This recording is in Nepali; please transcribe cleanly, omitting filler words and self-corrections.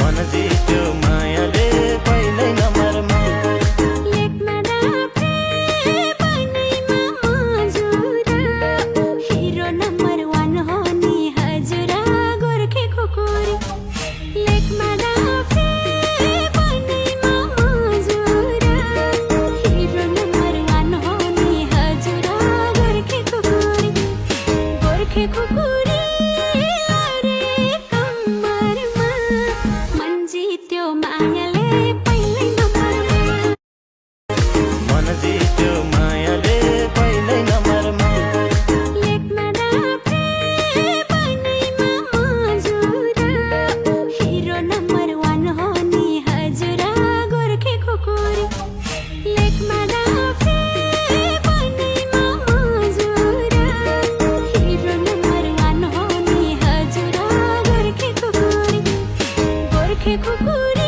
मन जित्यो मायाले पहिल्यै नम्बरमा। लेखमा डाक्रे पानीमा मजुर हिरो नम्बर 1 हो नि हजुर गोर्खे खुकुरी। लेखमा डाक्रे पानीमा मजुर हिरो नम्बर 1 हो नि हजुर गोर्खे खुकुरी। गोर्खे खुकुरी लरे कम्मरमा मन जित्यो मायाले पहिल्यै नम्बरमा। मन जित्यो मायाले पहिल्यै नम्बरमा। लेखमा डाक्रे पानीमा मजुर हिरो नम्बर 1 हो नि हजुर गोर्खे खुकुरी। लेखमा डाक्रे पानीमा मजुर हिरो नम्बर 1 हो नि हजुर गोर्खे खुकुरी। गोर्खे खुकुरी